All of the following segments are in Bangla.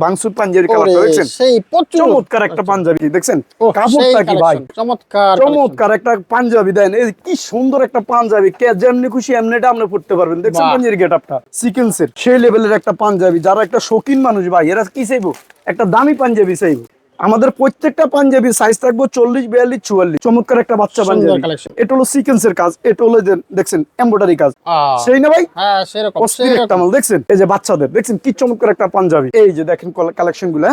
বাংসুর পাঞ্জাবি কালারটা দেখছেন, সেই চমৎকার একটা পাঞ্জাবি দেখছেন, কাপড়টা কি ভাই চমৎকার একটা পাঞ্জাবি দেন, এই কি সুন্দর একটা পাঞ্জাবি, কে যেমনি খুশি এমনিটা আপনি পড়তে পারবেন। দেখছেন পাঞ্জাবির গেটআপটা, সিকোয়েন্সের সেই লেভেলের একটা পাঞ্জাবি। যারা একটা শৌখিন মানুষ ভাই, এরা কি চাইবো, একটা দামি পাঞ্জাবি চাইবো। আমাদের প্রত্যেকটা পাঞ্জাবি সাইজ থাকবো 40, 42, 44। চমৎকার একটা বাচ্চা পাঞ্জাবি, এটা হলো সিকোয়েন্সের কাজ, এটা হলো দেখছেন এমব্রয়ডারি কাজ, সেই না ভাই? হ্যাঁ সেরকম একটা মাল দেখছেন, এই যে বাচ্চাদের দেখছেন কি চমৎকার একটা পাঞ্জাবি। এই যে দেখেন কালেকশন গুলো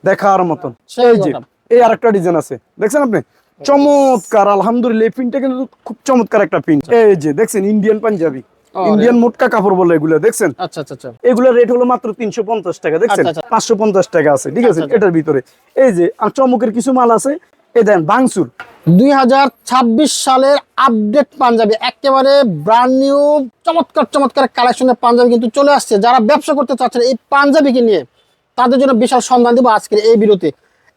দেখার মতন। এই যে এই আরেকটা ডিজাইন আছে দেখছেন আপনি, চমৎকার। আলহামদুলিল্লাহ এই প্রিন্টটা কিন্তু খুব চমৎকার একটা প্রিন্ট। এই যে দেখছেন ইন্ডিয়ান পাঞ্জাবি, ইন্ডিয়ান মোটকা কাপড় বলে এগুলো দেখছেন। আচ্ছা আচ্ছা আচ্ছা, এগুলো রেট হলো মাত্র 350 টাকা দেখছেন, 550 টাকা আছে, ঠিক আছে এটার ভিতরে। এই যে আর চমকের কিছু মাল আছে, এই দেন বাংসুর 2026 সালের আপডেট পাঞ্জাবি, একেবারে ব্র্যান্ড নিউ চমৎকার চমৎকার কালেকশনের পাঞ্জাবি কিন্তু চলে আসছে। যারা ব্যবসা করতে চাচ্ছেন এই পাঞ্জাবিকে নিয়ে, তাদের জন্য বিশাল সন্ধান দিব আজকের এই ভিডিওতে।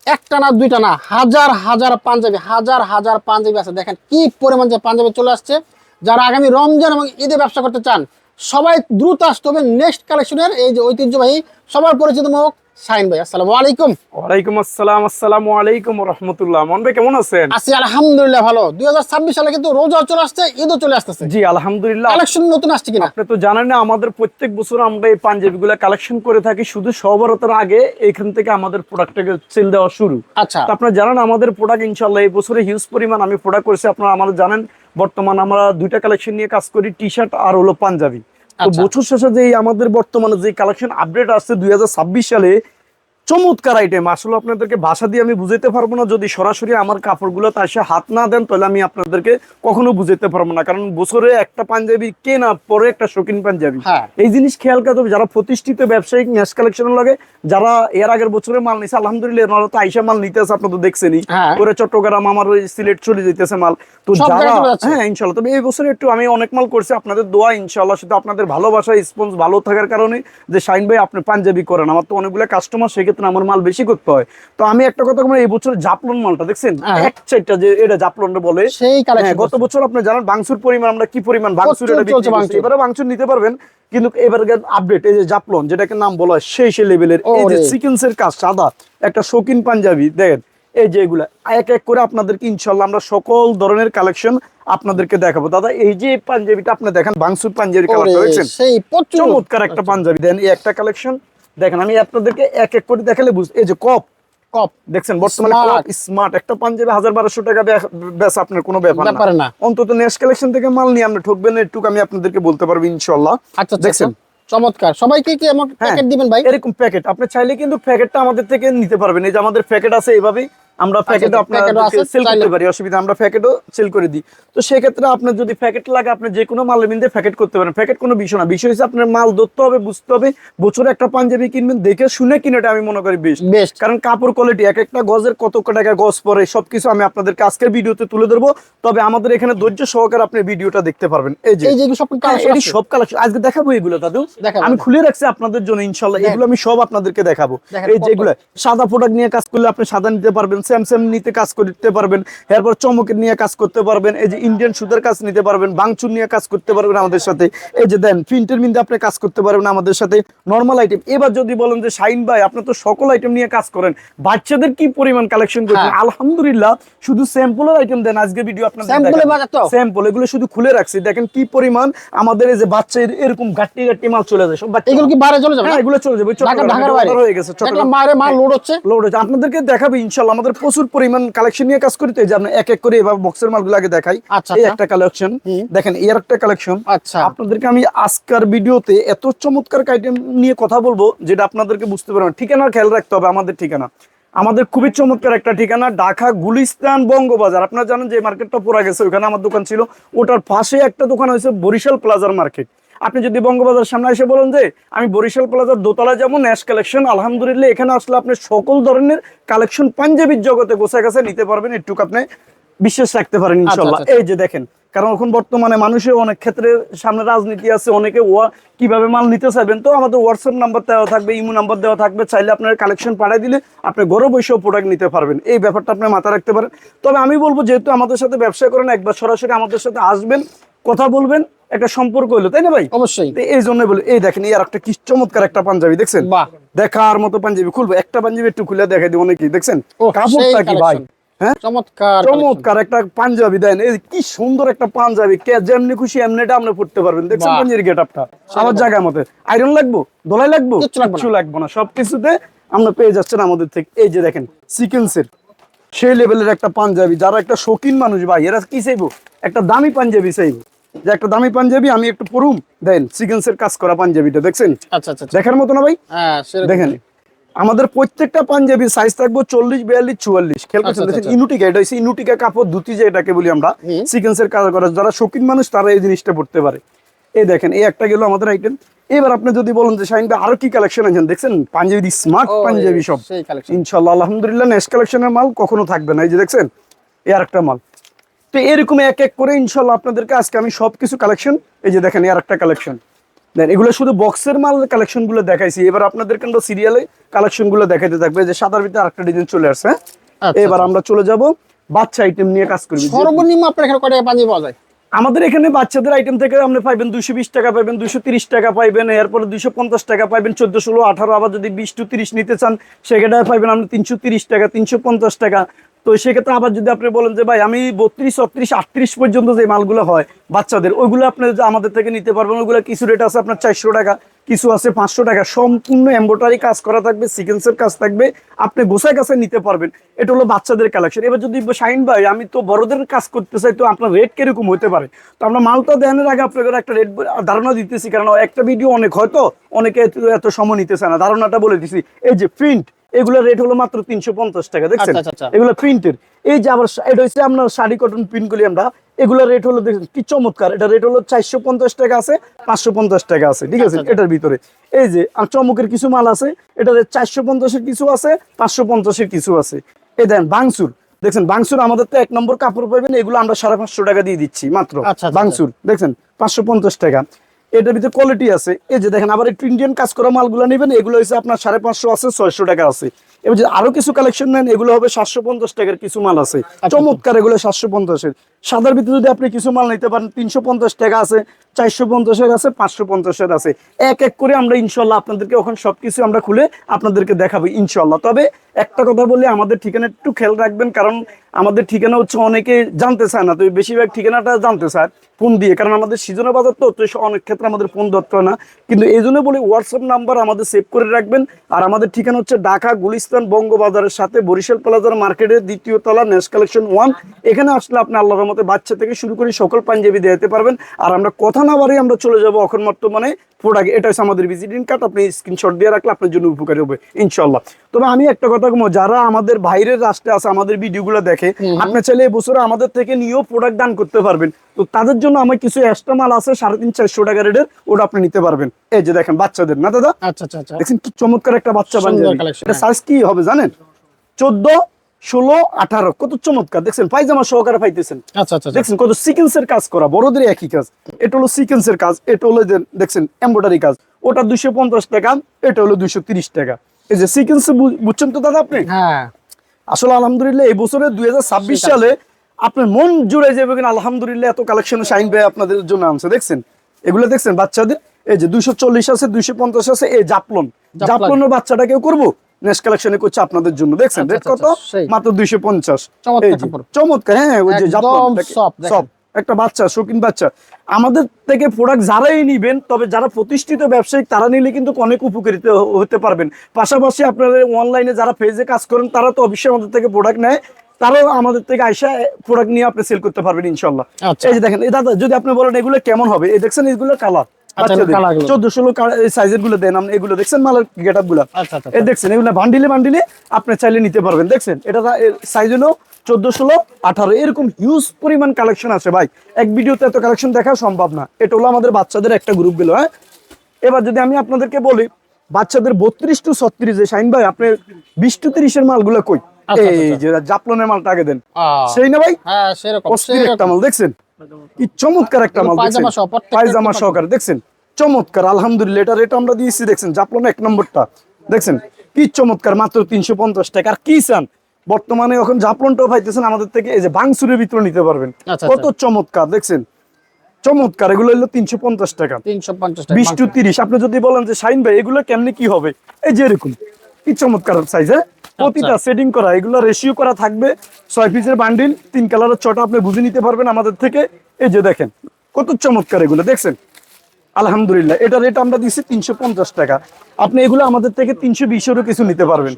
একটা না দুইটা না, হাজার হাজার পাঞ্জাবি, হাজার হাজার পাঞ্জাবি আছে। দেখেন কি পরিমাণ যে পাঞ্জাবি চলে আসছে। যারা আগামী রমজান এবং ঈদে ব্যবসা করতে চান, সবাই দ্রুত আসতে হবে নেক্সট কালেকশনের এই যে ঐতিহ্যবাহী সবার পরিচিত মুখ শাহিন ভাই। আসসালামু আলাইকুম। ওয়ালাইকুম আসসালাম। আসসালামু আলাইকুম ওয়া রাহমাতুল্লাহ। মন ভাই কেমন আছেন? আছি আলহামদুলিল্লাহ ভালো। 2026 সালে কিন্তু রোজা চলে আসছে, ঈদও চলে আসতেছে। জি আলহামদুলিল্লাহ। কালেকশন নতুন আসছে কিনা আপনি তো জানেন না, আমাদের প্রত্যেক বছর আমরা এই পাঞ্জাবিগুলো কালেকশন করে থাকি, শুধু সবরতার আগে এখান থেকে আমাদের প্রোডাক্টটাকে সেল দেওয়া শুরু। আচ্ছা, আপনারা জানেন আমাদের প্রোডাক্ট ইনশাআল্লাহ এই বছরে হিউজ পরিমাণ আমি প্রোডাক্ট করেছি। আপনারা আমাদের জানেন বর্তমান আমরা দুইটা কালেকশন নিয়ে কাজ করি, টি শার্ট আর হলো পাঞ্জাবি। তো বছর শেষে যে আমাদের বর্তমানে যে কালেকশন আপডেট আসছে 2026 সালে, চমৎকার আইটেম। আসলে আপনাদেরকে ভাষা দিয়ে আমি বুঝাইতে পারবো না, যদি সরাসরি আমার কাপড়গুলো তার সাথে হাত না দেন তাহলে আমি আপনাদেরকে কখনো বুঝাইতে পারবো না। কারণ বছরে একটা পাঞ্জাবি কে না পরে একটা শৌখিন পাঞ্জাবি, এই জিনিস খেয়াল করতে হবে। যারা প্রতিষ্ঠিত ব্যবসায়িক ন্যাশ কালেকশন লাগে, যারা এর আগের বছরে মাল নিছে আলহামদুলিল্লাহ, এরা তো আইসা মাল নিতে আছে, আপনারা তো দেখছেনই। ওরা চট্টগ্রাম আমার ওই সিলেট চলে যেতেছে মাল। তো যারা হ্যাঁ ইনশাল্লাহ, তবে এই বছরে একটু আমি অনেক মাল করছি, আপনাদের দোয়া ইনশাল্লাহ, শুধু আপনাদের ভালোবাসা রেসপন্স ভালো থাকার কারণে যে শাহিন ভাই আপনি পাঞ্জাবি করেন, আমার তো অনেকগুলো কাস্টমার, সেক্ষেত্রে আমার মাল বেশি করতে হয়। তো আমি একটা কথা বলি, এই বছর জাপলন মালটা দেখছেন, এক চারটা যে এটা জাপলন বলে, গত বছর আপনি জানেন বাংসুর পরিমাণ আমরা কি পরিমাণ বাংসুর এটা বিক্রি করছি। এবারে বাংসুর নিতে পারবেন, কিন্তু এবারে আপডেট এই যে জাপলন যেটাকে নাম বলা হয় সেই লেভেলের, এই যে সিকোয়েন্সের কাজ সাদা একটা শৌখিন পাঞ্জাবি দেখেন। এই যে এগুলা এক এক করে আপনাদেরকে ইনশাআল্লাহ আমরা সকল ধরনের কালেকশন আপনাদেরকে দেখাবো। দাদা এই যে পাঞ্জাবিটা আপনি দেখেন, বাংসুর পাঞ্জাবি কালারটা দেখছেন, চমৎকার একটা পাঞ্জাবি দেন। এই একটা কালেকশন দেখেন, আমি আপনাদেরকে এক এক করে দেখালে বুঝ। এই যে কপ দেখছেন, বর্তমানে স্মার্ট একটা পাঞ্জাবি 1000-1200 টাকা বেচা আপনার কোনো ব্যাপার না। অন্তত নেক্সট কালেকশন থেকে মাল নিয়ে আপনি ঠকবেন না, একটু আমি আপনাদেরকে বলতে পারবো ইনশাআল্লাহ। আচ্ছা দেখছেন চমৎকার। সবাইকে কি এমন প্যাকেট দিবেন ভাই? এরকম প্যাকেট আপনি চাইলে কিন্তু প্যাকেটটা আমাদের থেকে নিতে পারবেন। এই যে আমাদের প্যাকেট আছে, এইভাবেই আমরা প্যাকেট আপনাদেরকে সেল করতে পারি, অসুবিধা, আমরা প্যাকেটও সেল করে দিই। তো সেই ক্ষেত্রে আপনার যদি প্যাকেট লাগে, আপনি যে কোনো মালের মধ্যে প্যাকেট করতে পারেন। প্যাকেট কোনো বিষয় না, বিষয় হচ্ছে আপনার মাল ধরতে হবে, বুঝতে হবে। বছরে একটা পাঞ্জাবি কিনবেন, দেখে শুনে কিনেটা আমি মনে করি বেস্ট। কারণ কাপড় কোয়ালিটি এক একটা গজের কত টাকা গজ পরে সবকিছু আমি আপনাদেরকে আজকের ভিডিওতে তুলে ধরবো। তবে আমাদের এখানে ধৈর্য সহকারে আপনি ভিডিওটা দেখতে পারবেন। এই যে সব কালেকশন আজকে দেখাবো, এগুলো দাদু আমি খুলে রাখছি আপনাদের জন্য ইনশাআল্লাহ, এগুলো আমি সব আপনাদেরকে দেখাবো। এই যেগুলো সাদা প্রোডাক্ট নিয়ে কাজ করলে আপনি সাদা নিতে পারবেন, স্যামসাং নিতে কাজ করতে পারবেন, এরপর চমকের নিয়ে কাজ করতে পারবেন, এই যে ইন্ডিয়ান সুতার কাজ নিতে পারবেন, বাংচুর নিয়ে কাজ করতে পারবেন আমাদের সাথে। এই যে দেন প্রিন্টের মিন্দে আপনি কাজ করতে পারবেন আমাদের সাথে, নরমাল আইটেম। এবার যদি বলেন যে শাহিন ভাই আপনি তো সকল আইটেম নিয়ে কাজ করেন, বাচ্চাদের কি পরিমাণ কালেকশন করছেন, আলহামদুলিল্লাহ। শুধু স্যাম্পলের আইটেম দেন আজকে ভিডিও আপনাদের স্যাম্পল, এগুলো শুধু খুলে রাখছি, দেখেন কি পরিমাণ আমাদের এই যে বাচ্চা এরকম গাট্টি গাট্টি মাল চলে যায় সব বাচ্চা। এগুলো কি বাইরে চলে যাবে? হ্যাঁ এগুলো চলে যাবে, ঢাকার বাইরে হয়ে গেছে, চট্টগ্রাম বাইরে মাল লোড হচ্ছে। আপনাদেরকে দেখাবো ইনশাআল্লাহ, আমাদের প্রচুর পরিমাণ কালেকশন নিয়ে কাজ করতে, যে আপনি এক এক করে এভাবে বক্সের মালগুলো আগে দেখাই। এই একটা কালেকশন দেখেন, এর একটা কালেকশন। আপনাদেরকে আমি আজকের ভিডিওতে এত চমৎকার আইটেম নিয়ে কথা বলবো যেটা আপনাদেরকে বুঝতে পারবেন। ঠিকানা খেয়াল রাখতে হবে, আমাদের ঠিকানা আমাদের খুবই চমৎকার একটা ঠিকানা, ঢাকা গুলিস্তান বঙ্গবাজার। আপনারা জানেন যে মার্কেটটা পুরা গেছে, ওখানে আমার দোকান ছিল, ওটার পাশে একটা দোকান হয়েছে বরিশাল প্লাজার মার্কেট। আপনি যদি বঙ্গবাজার সামনে এসে বলেন যে আমি বরিশাল প্লাজার দোতলায় যাবো, ন্যাশ কালেকশন, আলহামদুলিল্লাহ এখানে আসলে আপনি সকল ধরনের কালেকশন পাঞ্জাবির জগতে গোছা গাছে নিতে পারবেন, একটুকু আপনি বিশ্বাস রাখতে পারেন ইনশাআল্লাহ। এই যে দেখেন, কারণ এখন বর্তমানে মানুষের অনেক ক্ষেত্রে সামনে রাজনীতি আছে, অনেকে কিভাবে মাল নিতে চাইবেন, তো আমাদের হোয়াটসঅ্যাপ নাম্বার দেওয়া থাকবে, ইমো নাম্বার দেওয়া থাকবে, চাইলে আপনার কালেকশন পাঠিয়ে দিলে আপনি ঘরে বসেও প্রোডাক্ট নিতে পারবেন। এই ব্যাপারটা আপনি মাথায় রাখতে পারেন। তবে আমি বলবো, যেহেতু আমাদের সাথে ব্যবসা করেন, একবার সরাসরি আমাদের সাথে আসবেন, কথা বলবেন, একটা সম্পর্ক হলো, তাই না ভাই? অবশ্যই। তো এই জন্য বলি, এই দেখেন এই আর একটা কি চমৎকার একটা পাঞ্জাবি দেখছেন, বাহ, দেখার মতো পাঞ্জাবি। খুলবো একটা পাঞ্জাবি একটু খুলে দেখাই দিব অনেকেই, দেখছেন ও কাপড়টা কি ভাই, হ্যাঁ চমৎকার চমৎকার একটা পাঞ্জাবি দেন, এই কি সুন্দর একটা পাঞ্জাবি, কে যেমনি খুশি এমনিটা আপনি পড়তে পারবেন, দেখছেন বাহ। পাঞ্জাবির গেটআপটা আমার জায়গার মতো। আয়রন লাগবো, দোলাই লাগবো, কিচ্ছু লাগবে না। কিচ্ছু লাগবে না, সবকিছুতে আমরা পেয়ে যাচ্ছেন আমাদের থেকে। এই যে দেখেন সিকোয়েন্সের সেই লেভেলের একটা পাঞ্জাবি, যারা একটা শৌখিন মানুষ ভাই এরা কি চাইবো, একটা দামি পাঞ্জাবি চাইবো, যে একটা দামি পাঞ্জাবি আমি একটু পরুম, দেন সিকোয়েন্সের কাজ করা পাঞ্জাবিটা দেখছেন আচ্ছা আচ্ছা, দেখার মতো না ভাই? হ্যাঁ সেরকম। দেখেন আমাদের প্রত্যেকটা পাঞ্জাবির সাইজ থাকবো 40, 42, 44। খেয়াল করছেন? আচ্ছা, দেখেন আচ্ছা। ইনুটিকা, এটা হচ্ছে ইনুটিকা কাপড় ধুতি যেটাকে বলি আমরা, হুম। সিকোয়েন্সের কাজ করা, যারা শৌখিন মানুষ তারা এই জিনিসটা পড়তে পারে। এই দেখেন এই একটা গেল আমাদের আইটেম। এবার আপনি যদি বলেন যে শাহিন ভাই আরো কি কালেকশন আছেন, দেখছেন পাঞ্জাবি স্মার্ট ও, পাঞ্জাবি সব সেই কালেকশন। ইনশাআল্লাহ আলহামদুলিল্লাহ নেক্সট কালেকশনের মাল কখনো থাকবে না। এই যে দেখছেন এই আরেকটা মাল। তো এরকম এক এক করে ইনশাআল্লাহ আপনাদেরকে আজকে আমি সবকিছু কালেকশন, এই যে দেখেন এই আরেকটা কালেকশন দেন, এগুলো শুধু বক্সের মাল কালেকশন গুলো দেখাইছি। এবার আপনাদেরকে আমরা সিরিয়ালে কালেকশন গুলো দেখাইতে থাকবে। যে সাদার ভিতরে আরেকটা ডিজাইন চলে আসছে, হ্যাঁ? আচ্ছা, এবার আমরা চলে যাব বাচ্চা আইটেম নিয়ে কাজ করবি। সর্বনিম্ন আপনার এখানে কয় টাকা পাঞ্জাবি পাওয়া যায়? আমাদের এখানে বাচ্চাদের আইটেম থেকে আপনি পাইবেন 220 টাকা পাইবেন, 230 টাকা পাইবেন, এরপরে 250 টাকা পাইবেন, 14, 16, 18, আবার যদি 20 to 30 নিতে চান সেক্ষেত্রে পাইবেন আপনি 330 টাকা, 350 টাকা। তো সেক্ষেত্রে আবার যদি আপনি বলেন যে ভাই আমি 32, 36, 38 পর্যন্ত যে মালগুলো হয় বাচ্চাদের, ওইগুলো আপনি যে আমাদের থেকে নিতে পারবেন। ওইগুলো কিছু রেট আছে আপনার 400 টাকা, কিছু আছে 500 টাকা, সম্পূর্ণ এমব্রয়ডারি কাজ করা থাকবে, সিকোয়েন্সের কাজ থাকবে, আপনি গোছায় কাছে নিতে পারবেন। এটা হলো বাচ্চাদের কালেকশন। এবার যদি শাহিন ভাই আমি তো বড়দের কাজ করতে চাই, তো আপনার রেট কিরকম হতে পারে, তো আমরা মালটা দেখানোর আগে আপনাদের একটা রেট ধারণা দিতেছি, কারণ একটা ভিডিও অনেক হয়তো অনেকে এত সময় নিতে চায় না, ধারণাটা বলে দিছি। এই যে প্রিন্ট, এগুলোর রেট হলো মাত্র 350 টাকা, দেখছেন আচ্ছা, আচ্ছা। এগুলো প্রিন্টের। এই যে আবার এটা হচ্ছে আপনার শাড়ি কটন প্রিন্ট গুলি আমরা, এগুলোর রেট হলো দেখেন কি চমৎকার, এটা রেট হলো 450 টাকা আছে, 550 টাকা আছে, ঠিক আছে আচ্ছা। এটার ভিতরে। এই যে আর চমকের কিছু মাল আছে, এটা 450-এর কিছু আছে, 550-এর কিছু আছে। এই দেন বাংসুর, দেখছেন বাংসুর আমাদের তো 1 নম্বর কাপড় পাবেন, এগুলো আমরা 550 টাকা দিয়ে দিচ্ছি মাত্র। আচ্ছা, আচ্ছা। বাংসুর দেখছেন 550 টাকা, এটার ভিতরে কোয়ালিটি আছে। এই যে দেখেন আবার একটু ইন্ডিয়ান কাজ করা মালগুলো নেবেন, এগুলো হচ্ছে আপনার 550 আছে, 600 টাকা আছে। এবার যদি আরো কিছু কালেকশন নেন, এগুলো হবে 750 টাকার কিছু মাল আছে চমৎকার, এগুলো 750-এর। সাদার ভিতরে যদি আপনি কিছু মাল নিতে পারেন 350 টাকা আছে, 450-এর আছে, 550-এর আছে। এক এক করে আমরা ইনশাল্লাহ আপনাদেরকে এখন সবকিছু আমরা খুলে আপনাদেরকে দেখাবো ইনশাল্লাহ। তবে একটা কথা বলি, আমাদের ঠিকানা একটু খেয়াল রাখবেন, কারণ আমাদের ঠিকানা হচ্ছে অনেকে জানতে চায় না, তো বেশিরভাগ ঠিকানাটা জানতে চায় ফোন দিয়ে, কারণ আমাদের সিজনের বাজার তো অনেক ক্ষেত্রে আমাদের ফোন ধরতে হয় না। কিন্তু এই জন্য বলি হোয়াটসঅ্যাপ নাম্বার আমাদের সেভ করে রাখবেন। আর আমাদের ঠিকানা হচ্ছে ঢাকা গুলিস্তান বঙ্গবাজারের সাথে বরিশাল প্লাজার মার্কেটের 2য় তলা, নেক্সট কালেকশন 1। এখানে আসলে আপনি আল্লাহর মতে বাচ্চা থেকে শুরু করে সকল পাঞ্জাবি দিতে পারবেন। আর আমরা কথা না বাড়ি আমরা চলে যাবো এখন বর্তমানে প্রোডাক্ট। এটা হচ্ছে আমাদের ভিজিটিং কার্ড, আপনি স্ক্রিনশট দিয়ে রাখলে আপনার জন্য উপকারী হবে ইনশাল্লাহ। তবে আমি একটা কথা বলবো, যারা আমাদের বাইরের রাষ্ট্রে আছে আমাদের ভিডিওগুলো দেখে, আপনি চাইলে এই বছরে আমাদের থেকে নিয়েও প্রোডাক্ট দান করতে পারবেন। তো তাদের জন্য আমার কিছু এক্সট্রা মাল আছে 350-400 টাকা রেটের, ওটা আপনি নিতে পারবেন। এই যে দেখেন বাচ্চাদের না দাদা, আচ্ছা আচ্ছা আচ্ছা, দেখছেন কি চমৎকার একটা বাচ্চা পাঞ্জাবি। collection, এটা সাইজ কি হবে জানেন, 14, 16, 18, কত চমৎকার দেখছেন, পায়জামা সহকারে পাইতেছেন। আচ্ছা আচ্ছা, দেখছেন কত সিকোয়েন্সের কাজ করা, বড়দের একই কাজ। এটা হলো সিকোয়েন্সের কাজ, এটা হলো দেখছেন এমব্রয়ডারি কাজ, ওটা 250 টাকা, এটা হলো 230 টাকা। এই যে সিকোয়েন্স বুঝছেন তো দাদা আপনি? হ্যাঁ আসলে আলহামদুলিল্লাহ এই বছরে 2026 সালে আপনার মন জুড়ে যাবে কিনা, আলহামদুলিল্লাহ এত কালেকশন শাইন ভাই আপনাদের জন্য আনছে। দেখছেন এগুলো দেখছেন বাচ্চাদের, এই যে 240 আছে, 250 আছে। এই জাপলনের বাচ্চাটা কেউ করবো নেক্সট কালেকশনে করছে আপনাদের জন্য। দেখছেন রেট কত, মাত্র 250। চমৎকার, হ্যাঁ ওই যে জাপলন সব একটা বাচ্চা, শৌখিন বাচ্চা। আমাদের থেকে প্রোডাক্ট যারাই নিবেন, তবে যারা প্রতিষ্ঠিত ব্যবসায়িক তারা নিলে কিন্তু অনেক উপকৃত হতে পারবেন। পাশাপাশি আপনারা অনলাইনে যারা পেজে কাজ করেন তারা তো অবশ্যই আমাদের থেকে প্রোডাক্ট নেয়, তারাও আমাদের থেকে আইসা প্রোডাক্ট নিয়ে আপনি সেল করতে পারবেন ইনশাল্লাহ। এই যে দেখেন দাদা, যদি আপনি বলেন এগুলো কেমন হবে, এই দেখছেন এগুলো কালার 14-16 সাইজের গুলো দেন, এগুলো দেখছেন মালের গেটআপ গুলো, এই দেখছেন এগুলো বান্ডিলে বান্ডিলে আপনি চাইলে নিতে পারবেন। দেখছেন এটা সাইজ হলো 14, 16, 18, এরকম হিউজ পরিমাণ কালেকশন আছে ভাই, এক ভিডিওতে এত কালেকশন দেখা সম্ভব না। এটা হলো আমাদের বাচ্চাদের একটা গ্রুপ গুলো। হ্যাঁ, এবার যদি আমি আপনাদেরকে বলি বাচ্চাদের 32 to 36, যে শাইন ভাই আপনি 20 to 30-এর মালগুলো কই, এই যে জাপলনের মালটা আগে দেন, সেই না ভাই? হ্যাঁ সেরকম একটা মাল দেখছেন কি চমৎকার একটা মাল, পায়জামা সহকারে দেখছেন চমৎকার। আলহামদুলিল্লাহ এটা রেট আমরা দিয়েছি, দেখছেন জাপলন 1 নম্বরটা দেখছেন কি চমৎকার, মাত্র 350 টাকা। আর কি চান, বর্তমানে এখন জাপলনটাও পাইতেছেন আমাদের থেকে, এই যে বাংসুরের ভিতরে নিতে পারবেন, কত চমৎকার দেখছেন। চমৎকার, এগুলো হলো 350 টাকা। 350 টাকা 20 to 30। আপনি যদি বলেন যে শাহিন ভাই এগুলো কেমনে কি হবে, এই যে এরকম কি চমৎকার সাইজ, হ্যাঁ প্রতিটা সেটিং করা, এগুলো রেশিও করা থাকবে। 6 পিসের বান্ডিল, 3 কালারের ছটা আপনি বুঝে নিতে পারবেন আমাদের থেকে। এই যে দেখেন কত চমৎকার এগুলো, দেখছেন আলহামদুলিল্লাহ। এটা রেট আমরা দিচ্ছি 350 টাকা। আপনি এগুলো আমাদের থেকে 320-এরও কিছু নিতে পারবেন।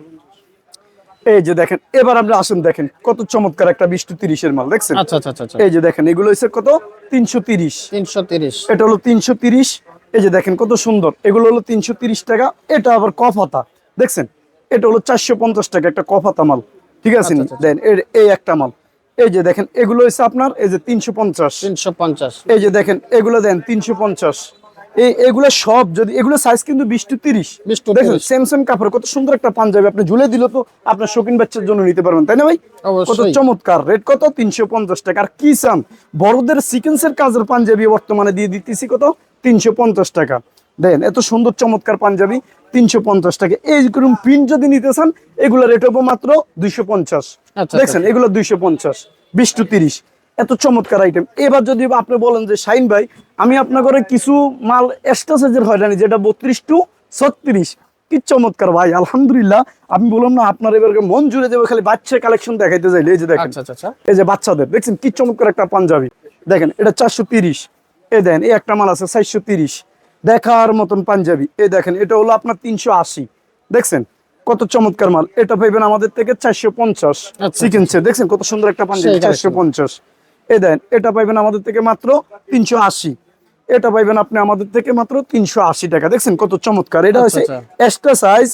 এই যে দেখেন, এবার আমরা আসুন দেখেন কত চমৎকার একটা 20 to 30-এর মাল, দেখছেন। আচ্ছা আচ্ছা আচ্ছা এই যে দেখেন এগুলো হচ্ছে কত 330, 330 এটা হলো 330। এই যে দেখেন কত সুন্দর, এগুলো হলো 330 টাকা। এটা আবার কফাতা, দেখছেন এটা হলো 450 টাকা একটা কফাতা মাল, ঠিক আছে। আচ্ছা, আচ্ছা, দেন এই একটা মাল, এই যে দেখেন এগুলো হচ্ছে আপনার এই যে 350। 350 এই যে দেখেন এগুলো দেন 350। এগুলো সব যদি এগুলো সাইজ কিন্তু 20 to 30, 20 to দেখেন 30 সেম সেম কাপড়, কত সুন্দর একটা পাঞ্জাবি আপনি ঝুলে দিল তো আপনার শৌখিন বাচ্চার জন্য নিতে পারবেন, তাই না ভাই? কত অবশ্যই। চমৎকার, রেট কত 350 টাকা। আর কি চান, বড়দের সিকোয়েন্সের কাজের পাঞ্জাবি বর্তমানে দিয়ে দিতেছি কত 350 টাকা। দেন এত সুন্দর চমৎকার পাঞ্জাবি 350 টাকা। এইরকম প্রিন্ট যদি নিতে চান এগুলো রেট হবো মাত্র 250, আচ্ছা, দেখছেন এগুলো 250, 20 to 30, এত চমৎকার আইটেম। এবার যদি আপনি বলেন যে শাহিন ভাই আমি আপনার ঘরে কিছু মাল এক্সট্রা সাইজের হয়রানি, যেটা 32 to 36, কি চমৎকার ভাই আলহামদুলিল্লাহ। আমি বললাম না আপনার এবার মন জুড়ে যাবে খালি বাচ্চা কালেকশন দেখাইতে যাইলে। এই যে দেখেন, আচ্ছা আচ্ছা আচ্ছা এই যে বাচ্চাদের দেখছেন কি চমৎকার একটা পাঞ্জাবি, দেখেন এটা 430। এই দেন এই একটা মাল আছে 430, দেখার মতন পাঞ্জাবি। এই দেখেন এটা হলো আপনার 380, দেখছেন কত চমৎকার মাল। এটা পাইবেন আমাদের থেকে 450 আচ্ছা, সিকোয়েন্সের, দেখছেন কত সুন্দর একটা পাঞ্জাবি সেই collection। 450। এই দেন এটা পাইবেন আমাদের থেকে মাত্র 380, এটা পাইবেন আপনি আমাদের থেকে মাত্র 380 টাকা, দেখছেন কত চমৎকার। এটা আচ্ছা, হচ্ছে আচ্ছা। Extra size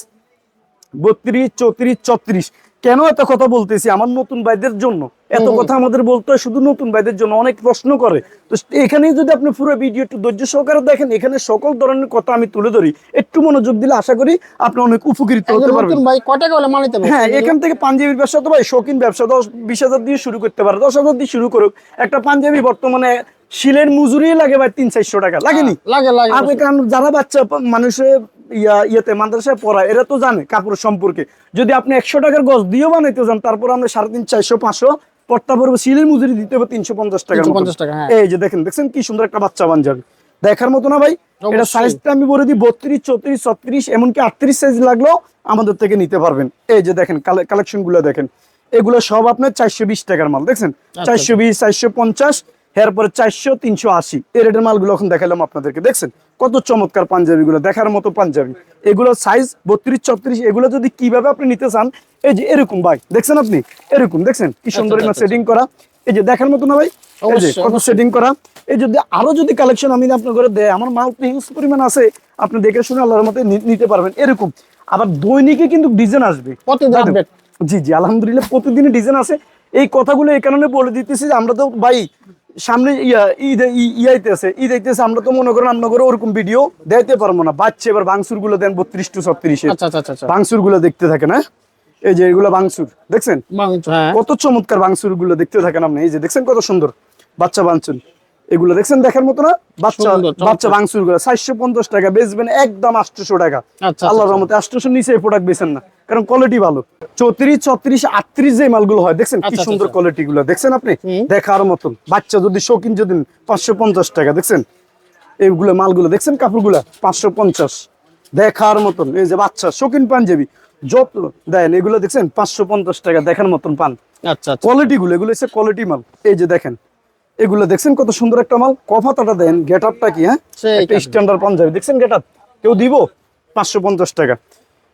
32, 34, 34। কেন এত কথা বলতেছি, আমার নতুন ভাইদের জন্য এত কথা আমাদের বলতে হয়, শুধু নতুন ভাইদের জন্য। অনেক প্রশ্ন করে, তো এখানেই যদি আপনি পুরো ভিডিও একটু ধৈর্য সহকারে দেখেন, এখানে সকল ধরনের কথা আমি তুলে ধরি, একটু মনোযোগ দিলে আশা করি আপনি অনেক উপকৃত হতে পারবেন। নতুন ভাই কয় টাকা হলে মাল নিতে পারবে? হ্যাঁ, এখান থেকে পাঞ্জাবির ব্যবসা তো ভাই শৌখিন ব্যবসা, 10-20 হাজার দিয়ে শুরু করতে পারে, 10 হাজার দিয়ে শুরু করুক। একটা পাঞ্জাবি বর্তমানে শিলের মজুরি লাগে ভাই 300-400 টাকা, লাগেনি? লাগে লাগে আপনি কারণ যারা বাচ্চা মানুষের ইয়েতে মাদ্রাসায় পড়ায় এরা তো জানে কাপড় সম্পর্কে। যদি আপনি 100 টাকার গজ দিয়েও বানাইতে যান, তারপর আমরা 350, 400, 500 পড়তা পড়বো, শিলের মজুরি দিতে হবে 350 টাকা। 350 টাকা, হ্যাঁ। এই যে দেখছেন কি সুন্দর একটা বাচ্চা পাঞ্জাবি, দেখার মতো না ভাই? এটা অবশ্যই। সাইজটা আমি বলে দিই 32, 34, 36, এমনকি 38 সাইজ লাগলেও আমাদের থেকে নিতে পারবেন। এই যে দেখেন কালেকশন গুলো দেখেন, এগুলো সব আপনার 420 টাকার মাল, দেখছেন 420, 450, এরপরে 400, 380 এই রেটের মালগুলো এখন দেখালাম আপনাদেরকে। দেখছেন কত চমৎকার পাঞ্জাবি গুলো, দেখার মতো পাঞ্জাবি। এগুলো সাইজ 32, 34, এগুলো যদি কিভাবে আপনি নিতে চান, এই যে এরকম ভাই দেখছেন আপনি, এরকম দেখছেন কি সুন্দর সেটিং করা, এই যে দেখার মতো না ভাই? এই যে কত সেটিং করা। এই যদি আরো যদি কালেকশন আমি আপনার ঘরে দেয়, আমার মাল তো হিউজ পরিমাণ আছে, আপনি দেখে শুনে আল্লাহর মতে নিতে পারবেন। এরকম আবার দৈনিকে কিন্তু ডিজাইন আসবে প্রতিদিন update। জি জি আলহামদুলিল্লাহ, প্রতিদিনই ডিজাইন আছে। এই কথাগুলো এই কারণে বলে দিতেছি যে আমরা তো ভাই সামনে ঈদ আইতেছে, আমরা তো মনে করেন আপনার ওরকম ভিডিও দেখতে পারবো না। বাচ্চা এবার ভাঙচুর গুলো দেন 32 to 36, আচ্ছা আচ্ছা আচ্ছা ভাঙচুর গুলো দেখতে থাকেন। হ্যাঁ, এই যে এগুলো ভাঙচুর, দেখছেন হ্যাঁ কত চমৎকার ভাঙচুর গুলো দেখতে থাকেন আপনি। এই যে দেখছেন কত সুন্দর বাচ্চা ভাঙচুর, এগুলো দেখছেন দেখার মতো না? বাচ্চা সুন্দর, চমৎকার। বাচ্চা ভাঙচুর গুলো 450 টাকা বেচবেন, একদম 800 টাকা। আচ্ছা, আল্লাহর রহমতে 800 নিচে এই প্রোডাক্ট বেচেন না, কারণ কোয়ালিটি ভালো। 34, 36, 38 যে মালগুলো হয়, দেখছেন কি আচ্ছা, সুন্দর আচ্ছা। কোয়ালিটি গুলো, দেখছেন আপনি দেখার মতন। বাচ্চা যদি শৌখিন যদি 550 টাকা, দেখছেন এইগুলো মালগুলো, দেখছেন কাপড়গুলা 550, দেখার মতন। এই যে বাচ্চা শৌখিন পাঞ্জাবি যত দেন, এগুলো দেখছেন 550 টাকা, দেখার মতন পান। আচ্ছা আচ্ছা কোয়ালিটি গুলো, এগুলো হচ্ছে কোয়ালিটি মাল। এই যে দেখেন এগুলো দেখছেন কত সুন্দর একটা মাল, কফাতাটা দেন, গেট আপটা কি, হ্যাঁ সেই একটা কাজ। স্ট্যান্ডার্ড পাঞ্জাবি, দেখছেন গেট আপ কেউ দিব 550 টাকা।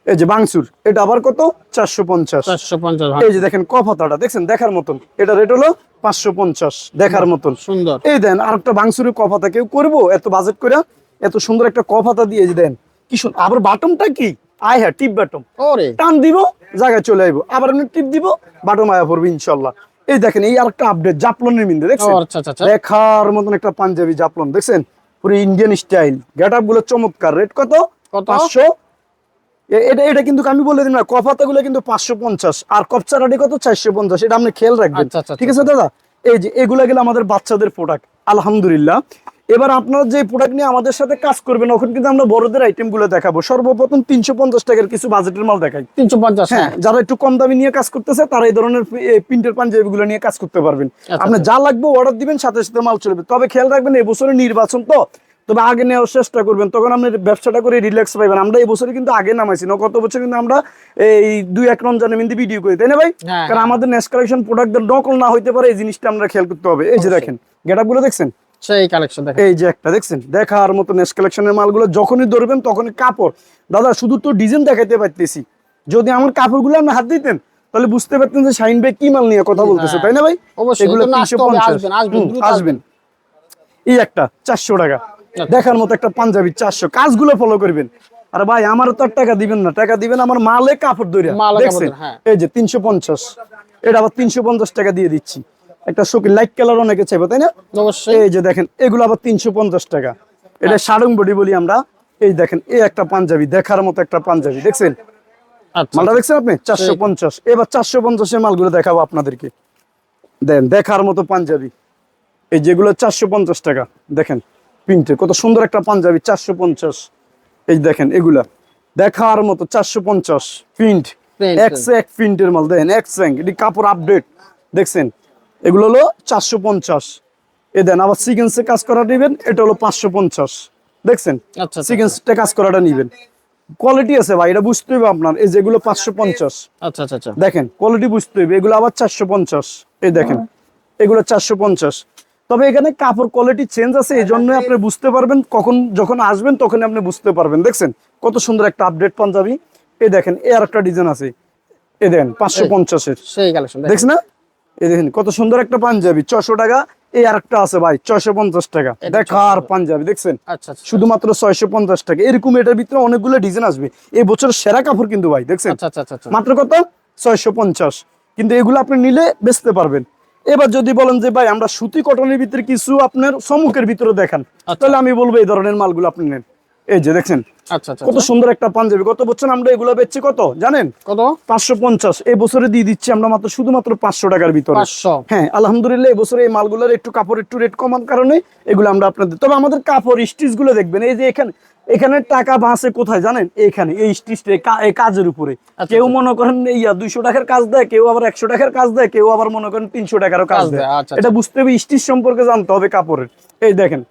এই যে বাংসুর, এটা আবার কত 450। 450 এই যে দেখেন কফাতাটা দেখছেন দেখার মতন, এটা রেট হলো 550, দেখার মতন সুন্দর। এই দেন আরেকটা বাংসুরের কফাতা, কেউ করবো এত বাজেট করে এত সুন্দর একটা কফাতা দিয়ে যে দেন কি সুন্দর। আবার বাটমটা কি, আয় হ্যাঁ টিপ বাটম, ওরে টান দিব জায়গায় চলে আইবো, আবার আপনি টিপ দিব বাটম আয়া পড়বে ইনশাল্লাহ। এই দেখেন এই আরেকটা আপডেট জাপলনের মিন্দে, দেখছেন ও, আচ্ছা, আচ্ছা, আচ্ছা। দেখার মতন একটা পাঞ্জাবি জাপলন, দেখছেন পুরো ইন্ডিয়ান স্টাইল, গেট আপ গুলো চমৎকার। রেট কত? কত? 500। এটা কিন্তু আমি বলে দিই না, কফাতা গুলো কিন্তু 550, আর কপচারাটি কত 450, এটা আপনি খেয়াল রাখবেন, আচ্ছা, আচ্ছা, ঠিক আছে দাদা? এই যে এগুলা গেলে আমাদের বাচ্চাদের প্রোডাক্ট, আলহামদুলিল্লাহ। এবার আপনারা যে প্রোডাক্ট নিয়ে আমাদের সাথে কাজ করবেন তখন কিন্তু আমরা বড়দের আইটেম গুলো দেখাবো। সর্বপ্রথম 350 টাকার কিছু বাজেটের মাল দেখাই। 350। হ্যাঁ, যারা একটু কম দামি নিয়ে কাজ করতেছে তারা এই ধরনের প্রিন্টের পাঞ্জাবি গুলো নিয়ে কাজ করতে পারবেন। আপনি যা লাগবে অর্ডার দিবেন, সাথে সাথে মাল চলবে। তবে খেয়াল রাখবেন এই বছরের নির্বাচন তো, তবে আগে নেওয়ার চেষ্টা করবেন, তখন আপনি ব্যবসাটা করে রিল্যাক্স পাইবেন। আমরা এই বছরে কিন্তু আগে নামাইছি না, গত বছর কিন্তু আমরা এই 2-1 রমজানের মধ্যে ভিডিও করি, তাই না ভাই? কারণ আমাদের নেক্সট কালেকশন প্রোডাক্টের নকল না হইতে পারে, এই জিনিসটা আমরা খেয়াল করতে হবে। এই যে দেখেন গেটআপ গুলো দেখছেন, সেই কালেকশন দেখেন, এই যে একটা দেখছেন, দেখার মতো নেক্সট কালেকশনের মালগুলো যখনই ধরবেন তখনই কাপড়। দাদা শুধু তো ডিজাইন দেখাইতে পারতেছি, যদি আমার কাপড়গুলো আপনি হাত দিতেন তাহলে বুঝতে পারতেন যে শাহিন ভাই কি মাল নিয়ে কথা বলতেছে, তাই না ভাই? অবশ্যই এগুলো এগুলো আসতে হবে, 350 আসবেন। এই একটা 400 টাকা দেখার মতো একটা পাঞ্জাবি 400, কাজগুলো ফলো করবেন। আরে ভাই আমার তো আর টাকা দিবেন না, টাকা দিবেন আমার মালে কাপড় ধরিয়া। দেখছেন এই যে 350, এটা আবার 350 টাকা দিয়ে দিচ্ছি। একটা শোকি লাইট কালার অনেকে চাইবে, তাই না? অবশ্যই। এই যে দেখেন এগুলো আবার 350 টাকা, এটা শাড়ং বডি বলি আমরা। এই দেখেন এই একটা পাঞ্জাবি, দেখার মতো একটা পাঞ্জাবি, দেখছেন মালটা দেখছেন আপনি? 450। এবার 450 এর মালগুলো দেখাবো আপনাদেরকে। দেন দেখার মতো পাঞ্জাবি, এই যেগুলো 450 টাকা, দেখেন প্রিন্টের কত সুন্দর একটা পাঞ্জাবি 450। এই দেখেন এগুলা দেখার মতো 450 প্রিন্ট, এক প্রিন্টের মাল, দেখেন এটি কাপড় আপডেট, দেখছেন এগুলো হলো 450। এ দেন আবার সিকোয়েন্সে কাজ করা নেবেন, এটা হলো 550, দেখছেন সিকোয়েন্সটা কাজ করাটা নিবেন। কোয়ালিটি আছে ভাই, এটা বুঝতে হবে আপনার। এই যেগুলো 550, দেখেন কোয়ালিটি বুঝতে হবে। এগুলো আবার 450, এই দেখেন এগুলো 450। তবে এখানে কাপড় কোয়ালিটি চেঞ্জ আছে, এই জন্য আপনি বুঝতে পারবেন কখন, যখন আসবেন তখন আপনি বুঝতে পারবেন। দেখছেন কত সুন্দর একটা আপডেট পাঞ্জাবি। এই দেখেন এর একটা ডিজাইন আছে, এই দেখেন 550 এর, দেখছেন না? এই দেখেন কত সুন্দর একটা পাঞ্জাবি 600 টাকা। এই আরেকটা আছে ভাই 650 টাকা, দেখার পাঞ্জাবি, দেখছেন শুধুমাত্র 650 টাকা। এরকম এটার ভিতরে অনেকগুলো ডিজাইন আসবে, এই বছরের সেরা কাপড় কিন্তু ভাই, দেখছেন মাত্র কত 650। কিন্তু এগুলো আপনি নিলে বেচতে পারবেন। এবার যদি বলেন যে ভাই আমরা সুতি কটনের ভিতরে কিছু আপনার চমকের ভিতরে দেখান, তাহলে আমি বলবো এই ধরনের মালগুলো আপনি নেন। এই যে দেখছেন কত সুন্দর একটা পাঞ্জাবি, গত বছর আমরা এগুলো বেচছি কত জানেন? কত? 550। এই বছরে দিয়ে দিচ্ছি আমরা মাত্র শুধুমাত্র 500 টাকার ভিতরে। হ্যাঁ আলহামদুলিল্লাহ, এই বছরে এই মালগুলোর একটু কাপড় একটু রেট কমার কারণে এগুলো আমরা আপনাদের। তবে আমাদের কাপড় স্টিচ গুলো দেখবেন, এই যে এখানে টাকা বাঁচে কোথায় জানেন? এইখানে এই স্টিচটা এই কাজের উপরে। কেউ মনে করেন 200 টাকার কাজ দেয়, কেউ আবার 100 টাকার কাজ দেয়, কেউ আবার মনে করেন 300 টাকারও কাজ দেয়। এটা বুঝতে হবে, স্টিচ সম্পর্কে জানতে হবে কাপড়ের। এই দেখেন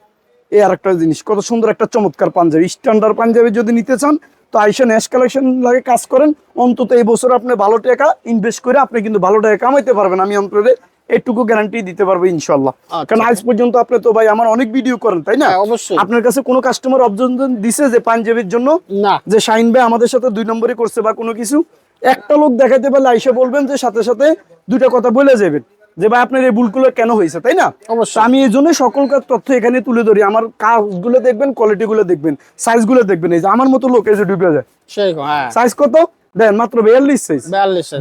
এই আরেকটা জিনিস, কত সুন্দর একটা চমৎকার পাঞ্জাবি, স্ট্যান্ডার্ড পাঞ্জাবি যদি নিতে চান তো আইসা ন্যাশ কালেকশন লাগে কাজ করেন। অন্তত এই বছর আপনি ভালো টাকা ইনভেস্ট করে আপনি কিন্তু ভালো টাকা কামাইতে পারবেন, আমি অন্তরে এইটুকু গ্যারান্টি দিতে পারবো ইনশাল্লাহ। কারণ আজ পর্যন্ত আপনি তো ভাই আমার অনেক ভিডিও করেন, তাই না? অবশ্যই। আপনার কাছে কোনো কাস্টমার অবজেকশন দিছে যে পাঞ্জাবির জন্য না, যে শাহিন ভাই আমাদের সাথে 2 নম্বরই করছে বা কোনো কিছু? একটা লোক দেখাইতে পারলে আইসা বলবেন যে সাথে সাথে 2টা কথা বলে যাবেন যে ভাই আপনার এই ভুলগুলো কেন হয়েছে, তাই না? আমি এই জন্য সকলকার তথ্য এখানে তুলে ধরি। আমার কাজগুলো দেখবেন, কোয়ালিটি গুলো দেখবেন, সাইজ গুলো দেখবেন। এই যে আমার মতো লোক এসে ডুবে যায়, সাইজ কত দেন? মাত্র 42 সাইজ,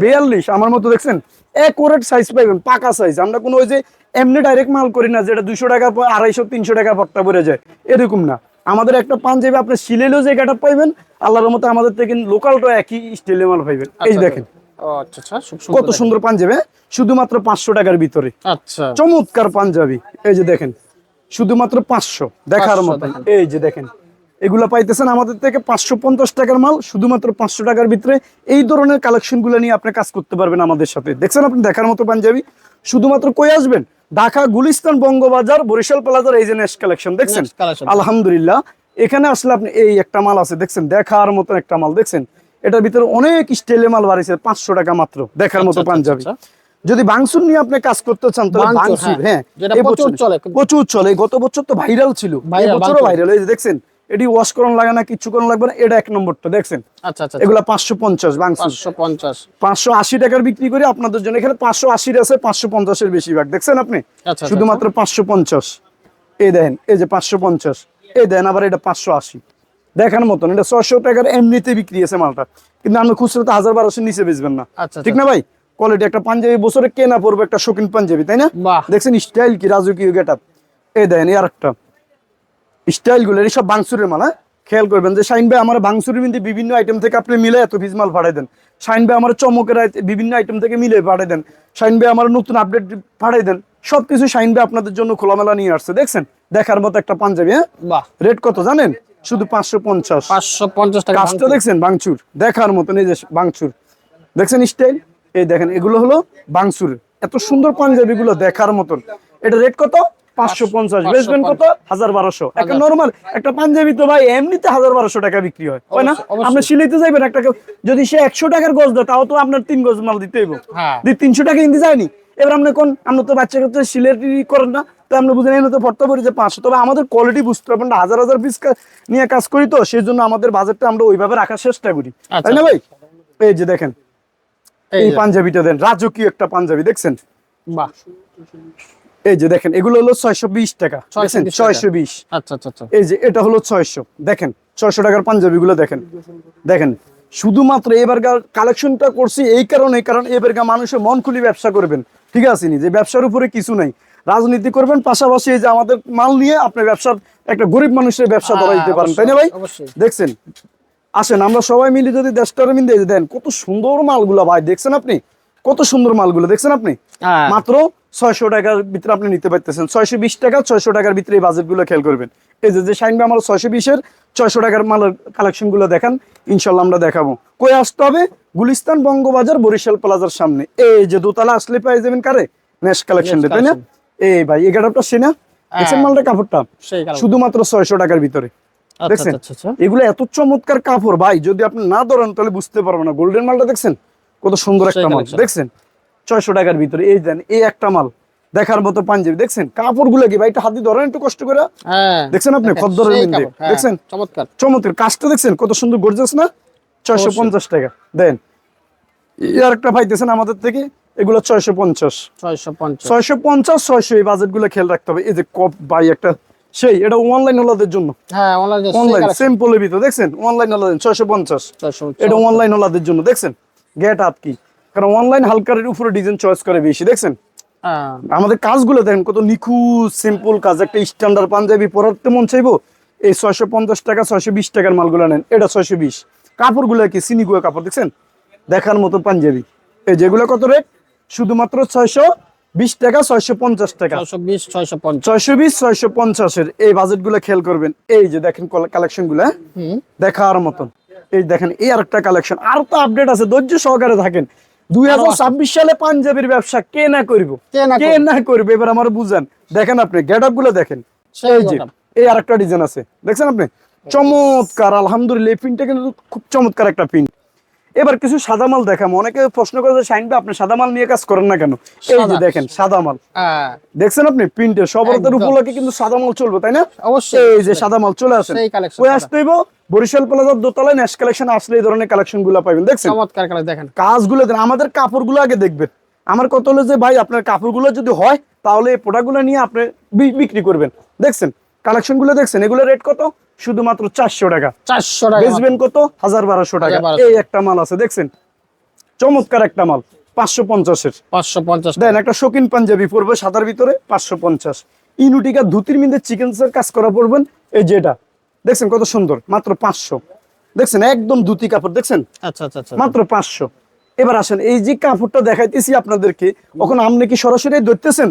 42 আমার মতো, দেখছেন একুরেট সাইজ পাইবেন, পাকা সাইজ। আমরা কোনো ওই যে এমনি ডাইরেক্ট মাল করি না যেটা 200 টাকা 250-300 টাকা ভর্তা পড়ে যায়, এরকম না। আমাদের একটা পাঞ্জাবি আপনি সিলেলেও যে গেটআপ পাইবেন, আল্লাহর মতো আমাদের থেকে লোকালটা একই স্টাইলে মাল পাইবেন। এই দেখেন কত সুন্দর পাঞ্জাবি, শুধুমাত্র 500 টাকার ভিতরে। আচ্ছা, চমৎকার পাঞ্জাবি। এই যে দেখেন শুধুমাত্র 500, দেখার মতো। এই যে দেখেন এগুলা পাইতেছেন আমাদের থেকে 550 টাকার মাল, শুধুমাত্র 500 টাকার ভিতরে। এই ধরনের কালেকশন গুলো নিয়ে আপনি কাজ করতে পারবেন আমাদের সাথে। দেখছেন আপনি দেখার মতো পাঞ্জাবি, শুধুমাত্র কই আসবেন? ঢাকা গুলিস্তান, বঙ্গবাজার, বরিশাল প্লাজার এই যে নেক্সট কালেকশন, দেখছেন আলহামদুলিল্লাহ। এখানে আসলে আপনি এই একটা মাল আছে, দেখছেন দেখার মতো একটা মাল, দেখছেন এটার ভিতরে অনেক স্টাইলে মাল বাড়িছে, 500 টাকা মাত্র, দেখার মতো পাঞ্জাবি। যদি বাংসুর নিয়ে আপনি কাজ করতে চান তাহলে বাংসুর, হ্যাঁ প্রচুর চলে। গত বছর তো ভাইরাল ছিল, এই বছরও ভাইরাল। এই যে দেখছেন এটি ওয়াশ করানো লাগে না, কিছু করানো লাগবে না, এটা 1 নম্বরটা, দেখছেন এগুলা 550 বাংসুর, 580 টাকার বিক্রি করে আপনাদের জন্য। এখানে 580 আছে, 550 এর বেশিরভাগ, দেখছেন আপনি শুধুমাত্র 550। এই দেখেন এই যে 550, এই দেন আবার এটা 580, দেখার মতন। এটা 600 টাকার এমনিতে বিক্রি আছে মালটা, কিন্তু আপনি খুচরাতে 1000-1200 নিচে বেচবেন না, ঠিক না ভাই? কোয়ালিটি একটা পাঞ্জাবি বছরে কেনা পড়বে, একটা শৌখিন পাঞ্জাবি, তাই না? দেখছেন স্টাইল কি রাজকীয় গেটআপ। এই দেখেন এই আরেকটা স্টাইল গুলো, এইসব বাংসুরের মাল। হ্যাঁ খেয়াল করবেন যে শাহিন ভাই আমার বাংসুরের মধ্যে বিভিন্ন আইটেম থেকে আপনি মিলে এত পিস মাল পাঠাই দেন। শাহিন ভাই আমার চমকের বিভিন্ন আইটেম থেকে মিলে পাঠাই দেন। শাহিন ভাই আমার নতুন আপডেট পাঠাই দেন। সবকিছু শাহিন ভাই আপনাদের জন্য খোলামেলা নিয়ে আসছে, দেখছেন দেখার মতো একটা পাঞ্জাবি। হ্যাঁ, বাহ, রেট কত জানেন? শুধু 550। 550 টাকা। কাজটা দেখছেন বাংচুর, দেখার মতন। এই যে বাংচুর দেখছেন স্টাইল, এই দেখেন এগুলো হলো বাংচুর, এত সুন্দর পাঞ্জাবি গুলো দেখার মতন। এটা রেট কত? 550। বেচবেন কত? 1200। একটা নরমাল একটা পাঞ্জাবি তো ভাই এমনিতে 1200 টাকা বিক্রি হয়, তাই না? অবশ্যই। আপনি সিলাইতে যাইবেন একটা, যদি সে 100 টাকার গজ দেয় তাও তো আপনার 3 গজ মাল দিতে হইব, হ্যাঁ। 300 টাকা ইন্দি যায়নি। এবার আপনি কোন, আপনি তো বাচ্চা কাচ্চা সিলাই করেন না, তো আপনি বুঝেন এই তো ভর্তা করি যে 500। তবে আমাদের কোয়ালিটি বুঝতে পারবেন না, হাজার হাজার পিস নিয়ে কাজ করি, তো সেই জন্য আমাদের বাজেটটা আমরা ওইভাবে রাখার চেষ্টা করি, তাই না ভাই? এই যে দেখেন এই পাঞ্জাবিটা দেন, রাজকীয় একটা পাঞ্জাবি দেখছেন। বাহ, এই যে দেখেন এগুলো হলো 620 টাকা, দেখছেন 620। আচ্ছা আচ্ছা আচ্ছা। এই যে এটা হলো 600, দেখেন 600 টাকার পাঞ্জাবি গুলো দেখেন। দেখেন শুধুমাত্র এবারকার কালেকশনটা করছি এই কারণে, কারণ এবারকার মানুষের মন খুলি ব্যবসা করবেন, ঠিক আছে নি? যে ব্যবসার উপরে কিছু নাই, রাজনীতি করবেন, পাশাপাশি এই যে আমাদের মাল নিয়ে আপনি ব্যবসার একটা গরিব মানুষের ব্যবসা ধরা দিতে পারেন, তাই না ভাই? দেখছেন, আসেন আমরা সবাই মিলে যদি দেশটারে মিলে দেন, কত সুন্দর মালগুলো ভাই, দেখছেন আপনি কত সুন্দর মালগুলো, দেখছেন আপনি মাত্র 600 টাকার ভিতরে আপনি নিতে পারতেছেন। 620 টাকা, 600 টাকার ভিতরে এই বাজেট গুলো খেয়াল করবেন। এই যে শাইন ভাই আমার 620-এর 600 টাকার মালের কালেকশন গুলো দেখান, ইনশাল্লাহ আমরা দেখাবো। কই আসতে হবে? গুলিস্তান বঙ্গবাজার বরিশাল প্লাজার সামনে। এই যে দোতলা আসলে পাই যাবেন কারে, নেশ কালেকশন, তাই না? এই ভাই এই গেটআপটা সেনা, দেখছেন মালটা, কাপড়টা শুধুমাত্র 600 টাকার ভিতরে, দেখছেন? এগুলো এত চমৎকার কাপড় ভাই, যদি আপনি না ধরেন তাহলে বুঝতে পারবেন না। গোল্ডেন মালটা দেখছেন কত সুন্দর একটা মাল, দেখছেন 600 টাকার ভিতরে। এই দেন এই একটা মাল দেখার মতো পাঞ্জাবি, দেখছেন কাপড় গুলো কি ভাই, একটু হাত দিয়ে ধরেন একটু কষ্ট করে, দেখছেন আপনি খদ্দরের মধ্যে, দেখছেন চমৎকার চমৎকার কাজটা, দেখছেন কত সুন্দর গর্জিয়াস না? 650 টাকা দেন। আর একটা পাইতেছেন আমাদের থেকে, এগুলো 650 600 এই বাজেট গুলো খেয়াল রাখতে হবে। এই যে কপ ভাই একটা সেই, এটা অনলাইন ওলাদের জন্য, হ্যাঁ অনলাইন সিম্পলের ভিতর, দেখছেন অনলাইন ওলাদের 650, এটা অনলাইন ওলাদের জন্য। দেখছেন গেট আপ কি, কারণ অনলাইন হালকারের উপরে ডিজাইন চয়েস করে বেশি, দেখছেন আমাদের কাজগুলো দেখেন কত নিখুঁত সিম্পল কাজ। একটা স্ট্যান্ডার্ড পাঞ্জাবি পরাতে মন চাইবো, এই 650 টাকা 620 টাকার মালগুলো নেন, এটা 620। কাপড়গুলো কি সিনিগুয়া কাপড়, দেখছেন দেখার মতো পাঞ্জাবি। এই যেগুলো কত রেট? শুধুমাত্র 620 টাকা, 650 টাকা, 620 650-এর এই বাজেট গুলো খেয়াল করবেন। এই যে দেখেন কালেকশন গুলো দেখার মতন। এই দেখেন এই আরেকটা কালেকশন, আর তো আপডেট আছে, ধৈর্য সহকারে থাকেন। 2026 সালে পাঞ্জাবির ব্যবসা কে না করবো, কে না করবে, এবার আমার বুঝান। দেখেন আপনি গেট আপ গুলো দেখেন, এই যে এই আরেকটা ডিজাইন আছে, দেখছেন আপনি চমৎকার, আলহামদুলিল্লাহ এই প্রিন্টটা কিন্তু খুব চমৎকার একটা প্রিন্ট। এবার কিছু সাদা মাল দেখাবো। অনেকে প্রশ্ন করে যে শাইন ভাই আপনি সাদা মাল নিয়ে কাজ করেন না কেন? এই যে দেখেন সাদা মাল, দেখছেন আপনি প্রিন্টের সবরতের উপলক্ষে কিন্তু সাদা মাল চলবে, তাই না? অবশ্যই। এই যে সাদা মাল চলে আসেন, কই আসতে হইব? বরিশাল প্লাজার দোতলায় নেশ কালেকশন আসলে এই ধরনের কালেকশন গুলো পাবেন, দেখছেন চমৎকার কালেকশন। দেখেন কাজগুলো দেন, আমাদের কাপড়গুলো আগে দেখবেন। আমার কথা হলো যে ভাই আপনার কাপড়গুলো যদি হয় তাহলে এই প্রোডাক্টগুলো নিয়ে আপনি বিক্রি করবেন। দেখছেন কালেকশন গুলো, দেখছেন এগুলো রেট কত? শুধুমাত্র 400 টাকা। 400 টাকা বেচবেন কত? 1200 টাকা। এই একটা মাল আছে, দেখছেন চমৎকার একটা মাল, 550-এর 550 দেন। একটা শৌখিন পাঞ্জাবি পরবে সাদার ভিতরে, 550। ইনুটিকা ধুতির মধ্যে চিকেনসের কাজ করা পরবেন, এই যেটা দেখছেন কত সুন্দর, মাত্র 500। দেখছেন একদম ধুতি কাপড়, দেখছেন আচ্ছা আচ্ছা মাত্র 500। এবার আসেন এই যে কাপড়টা দেখাইতেছি আপনাদেরকে, এখন আপনি কি সরাসরি ধরতেছেন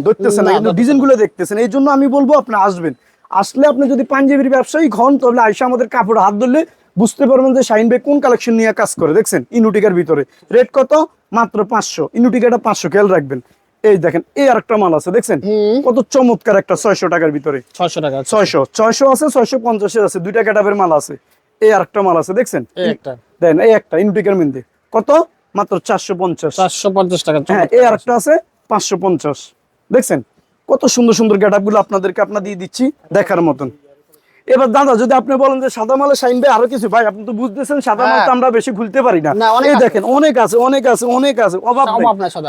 না, কিন্তু ডিজাইন গুলো দেখতেছেন। এই জন্য আমি বলবো আপনি আসবেন, আসলে আপনি যদি পাঞ্জাবির ব্যবসায়ী হন তাহলে আইসা আমাদের কাপড় হাত ধরলে বুঝতে পারবেন যে শাহিন ভাই কোন কালেকশন নিয়ে কাজ করে। দেখছেন ইনুটিকার ভিতরে রেট কত? মাত্র 500। ইনুটিকাটা 500 খেয়াল রাখবেন। এই দেখেন এই আরেকটা মাল আছে, দেখছেন কত চমৎকার একটা 600 টাকার ভিতরে, 600 টাকা 600 আছে, 650-এর আছে, দুইটা ক্যাটাবের মাল আছে। এই আরেকটা মাল আছে, দেখছেন দেন এই একটা ইনুটিকার মধ্যে কত? মাত্র 450 টাকা। হ্যাঁ এই আরেকটা আছে 550। দেখছেন কত সুন্দর সুন্দর গেটআপ গুলো আপনাদেরকে দিয়ে দিচ্ছি দেখার মতন। এবার দাদা যদি আপনি বলেন যে সাদা মালে শাইন ভাই আরো কিছু, ভাই আপনি তো বুঝতেছেন সাদা মাল তো আমরা বেশি খুলতে পারি না। এই দেখেন অনেক আছে অনেক আছে অনেক আছে, অভাব নাই।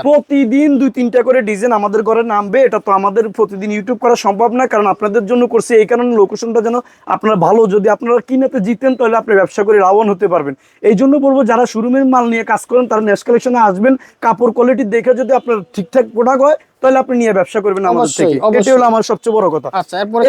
প্রতিদিন 2-3টা করে ডিজাইন আমাদের ঘরে নামবে, এটা তো আমাদের প্রতিদিন ইউটিউব করা সম্ভব না, কারণ আপনাদের জন্য করছি এই কারণে লোকেশনটা যেন আপনারা ভালো, যদি আপনারা কিনাতে জিতেন তাহলে আপনি ব্যবসা করে লাভবান হতে পারবেন। এই জন্য বলবো যারা শোরুমের মাল নিয়ে কাজ করেন তারা নেক্সট কালেকশনে আসবেন, কাপড় কোয়ালিটি দেখে যদি আপনার ঠিকঠাক প্রোডাক্ট হয় তাহলে আপনি নিয়ে ব্যবসা করবেন আমাদের থেকে, এটাই হলো আমার সবচেয়ে বড় কথা।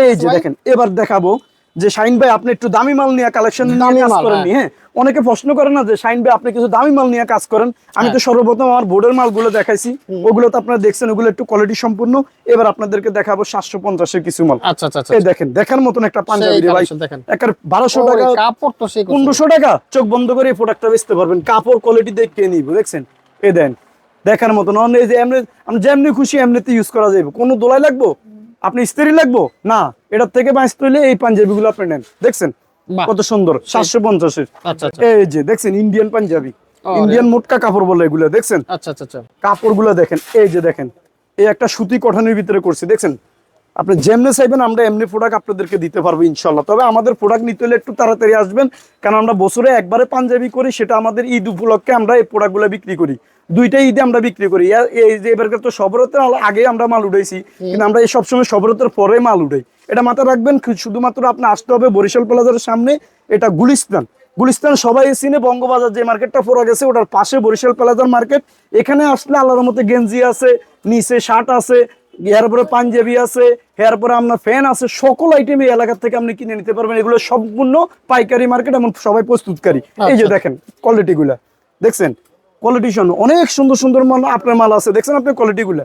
এই যে দেখেন এবার দেখাবো যে শাহিন ভাই আপনি একটু দামি মাল নিয়ে কালেকশন নিয়ে কাজ করেন, হ্যাঁ অনেকে প্রশ্ন করে না যে শাহিন ভাই আপনি কিছু দামি মাল নিয়ে কাজ করেন। আমি তো সর্বপ্রথম আমার বোর্ডের মালগুলো দেখাইছি, ওগুলো তো আপনারা দেখছেন, ওগুলো একটু কোয়ালিটি সম্পূর্ণ। এবার আপনাদেরকে দেখাবো 750 এর কিছু মাল। আচ্ছা আচ্ছা এই দেখেন, দেখার মতন একটা পাঞ্জাবি রে ভাই, একার 1200 টাকা কাপড় তো সেই 1500 টাকা চোখ বন্ধ করে এই প্রোডাক্টটা বেচতে পারবেন। কাপড় কোয়ালিটি দেখে নিব, দেখছেন এই দেন দেখার মতন। এই যে এমনি আমি যেমনি খুশি এমনিতে ইউজ করা যাবে, কোনো দোলাই লাগবো আপনি ইস্ত্রি লাগবো না, এটার থেকে বাঁচতে হইলে এই পাঞ্জাবি গুলো আপনি নেন। দেখছেন কত সুন্দর 750 এর। এই যে দেখছেন ইন্ডিয়ান পাঞ্জাবি, ইন্ডিয়ান মোটকা কাপড় বলে এগুলো, দেখছেন কাপড় গুলো দেখেন। এই যে দেখেন এই একটা সুতি কটনের ভিতরে করছি, দেখছেন আপনি যেমনি চাইবেন আমরা এমনি প্রোডাক্ট আপনাদেরকে দিতে পারবো ইনশাল্লাহ। তবে আমাদের প্রোডাক্ট নিতে হলে একটু তাড়াতাড়ি আসবেন, কারণ আমরা বছরে একবারে পাঞ্জাবি করি, সেটা আমাদের ঈদ উপলক্ষে আমরা এই প্রোডাক্টগুলো বিক্রি করি। দুইটাই ঈদে আমরা বিক্রি করি। এই যে এবারকার তো সবরতের আগে আমরা মাল উঠাইছি, কিন্তু আমরা এই সবসময় সবরতের পরে মাল উঠাই, এটা মাথায় রাখবেন। শুধুমাত্র আপনি আসতে হবে বরিশাল প্লাজার সামনে, এটা গুলিস্তান। গুলিস্তান সবাই চিনে, বঙ্গবাজার যে মার্কেটটা পড়ে গেছে ওটার পাশে বরিশাল প্লাজার মার্কেট। এখানে আসলে আল্লাহর মতে গেঞ্জি আছে, নিচে শার্ট আছে, এরপরে পাঞ্জাবি আছে, এরপরে আপনার ফ্যান আছে, সকল আইটেম এই এলাকা থেকে আপনি কিনে নিতে পারবেন। এগুলো সম্পূর্ণ পাইকারি মার্কেট, এমন সবাই প্রস্তুতকারী। এই যে দেখেন কোয়ালিটি গুলা, দেখছেন কোয়ালিটি অনেক সুন্দর সুন্দর মাল আপনার মাল আছে, দেখছেন আপনি কোয়ালিটি গুলা।